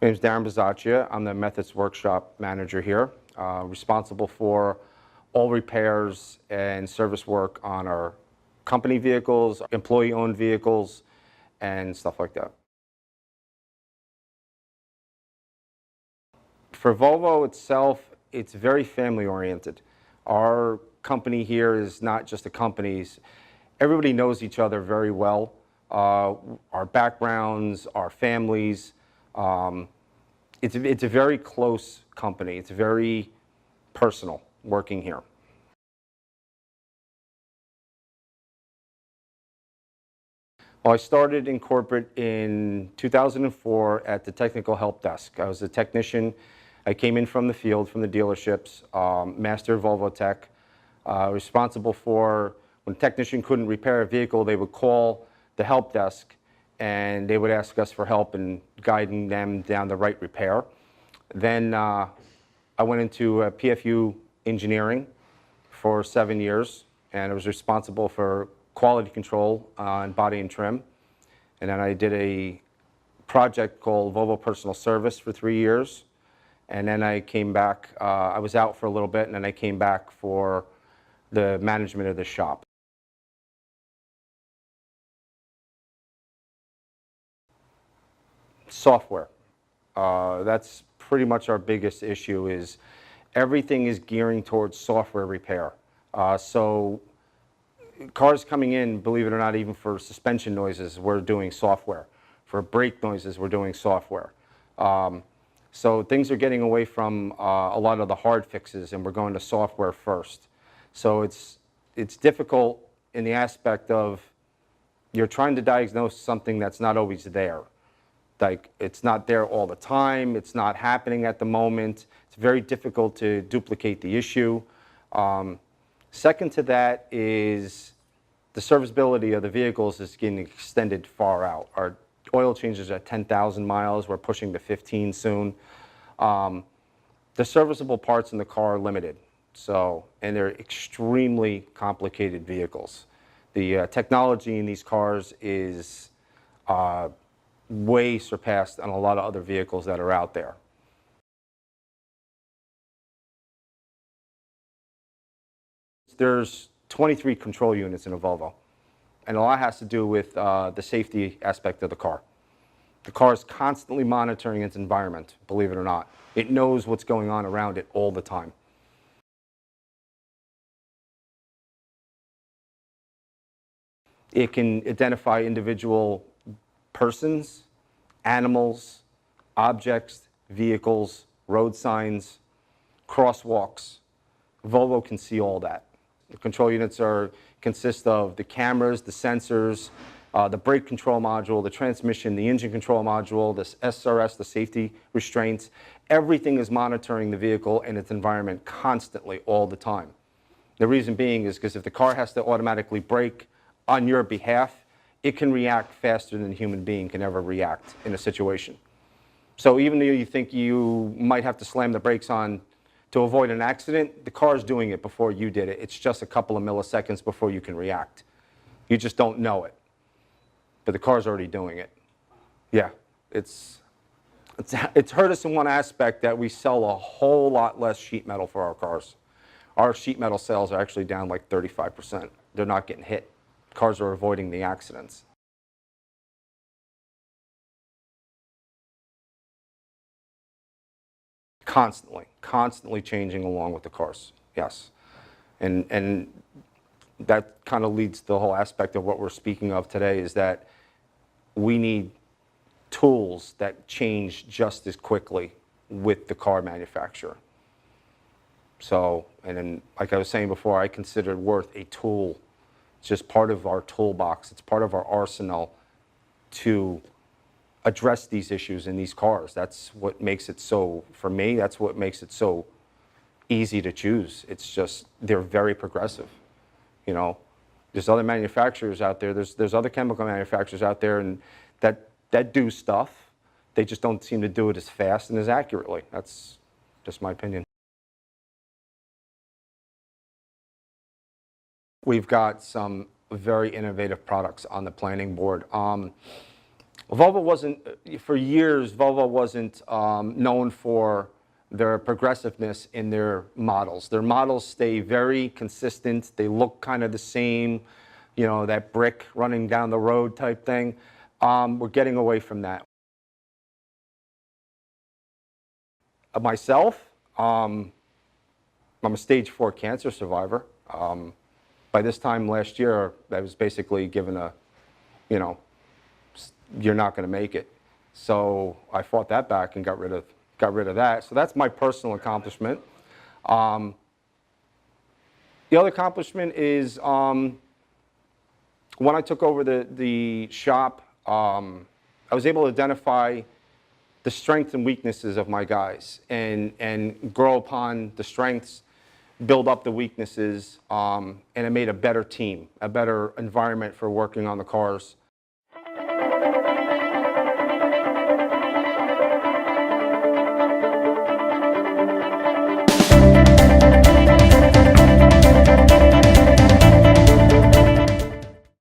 My name is Darren Bisaccia. I'm the Methods Workshop Manager here, responsible for all repairs and service work on our company vehicles, employee-owned vehicles, and stuff like that. For Volvo itself, it's very family-oriented. Our company here is not just a company. Everybody knows each other very well. Our backgrounds, our families. It's a very close company. It's very personal working here. Well, I started in corporate in 2004 at the technical help desk. I was a technician. I came in from the field, from the dealerships, master Volvo tech, responsible for when a technician couldn't repair a vehicle, they would call the help desk and they would ask us for help in guiding them down the right repair. Then I went into PFU engineering for 7 years, and I was responsible for quality control on body and trim. And then I did a project called Volvo Personal Service for 3 years. And then I came back, I was out for a little bit, and then I came back for the management of the shop. Software. That's pretty much our biggest issue. Is everything is gearing towards software repair. So cars coming in, believe it or not, even for suspension noises, we're doing software. For brake noises, we're doing software. So things are getting away from a lot of the hard fixes, and we're going to software first. So it's difficult in the aspect of you're trying to diagnose something that's not always there. Like, it's not there all the time, it's not happening at the moment, it's very difficult to duplicate the issue. Second to that is the serviceability of the vehicles is getting extended far out. Our oil changes are at 10,000 miles, we're pushing to 15 soon. The serviceable parts in the car are limited, and they're extremely complicated vehicles. The technology in these cars is way surpassed on a lot of other vehicles that are out there. There's 23 control units in a Volvo, and a lot has to do with the safety aspect of the car. The car is constantly monitoring its environment, believe it or not. It knows what's going on around it all the time. It can identify individual persons, animals, objects, vehicles, road signs, crosswalks. Volvo can see all that. The control units consist of the cameras, the sensors, the brake control module, the transmission, the engine control module, this SRS, the safety restraints. Everything is monitoring the vehicle and its environment constantly, all the time. The reason being is because if the car has to automatically brake on your behalf, it can react faster than a human being can ever react in a situation. So even though you think you might have to slam the brakes on to avoid an accident, the car's doing it before you did it. It's just a couple of milliseconds before you can react. You just don't know it. But the car's already doing it. Yeah, it's hurt us in one aspect that we sell a whole lot less sheet metal for our cars. Our sheet metal sales are actually down like 35%. They're not getting hit. Cars are avoiding the accidents. Constantly changing along with the cars, yes. And that kind of leads to the whole aspect of what we're speaking of today, is that we need tools that change just as quickly with the car manufacturer. So, and then, like I was saying before, I consider Wurth a tool. It's just part of our toolbox. It's part of our arsenal to address these issues in these cars. That's what makes it so, for me, that's what makes it so easy to choose. It's just, they're very progressive. You know, there's other manufacturers out there, there's other chemical manufacturers out there and that do stuff. They just don't seem to do it as fast and as accurately. That's just my opinion. We've got some very innovative products on the planning board. Volvo wasn't, for years, Volvo wasn't known for their progressiveness in their models. Their models stay very consistent. They look kind of the same, you know, that brick running down the road type thing. We're getting away from that. Myself, I'm a stage 4 cancer survivor. By this time last year, I was basically given a, you know, you're not going to make it. So I fought that back and got rid of that. So that's my personal accomplishment. The other accomplishment is when I took over the shop, I was able to identify the strengths and weaknesses of my guys and grow upon the strengths, build up the weaknesses, and it made a better team, a better environment for working on the cars.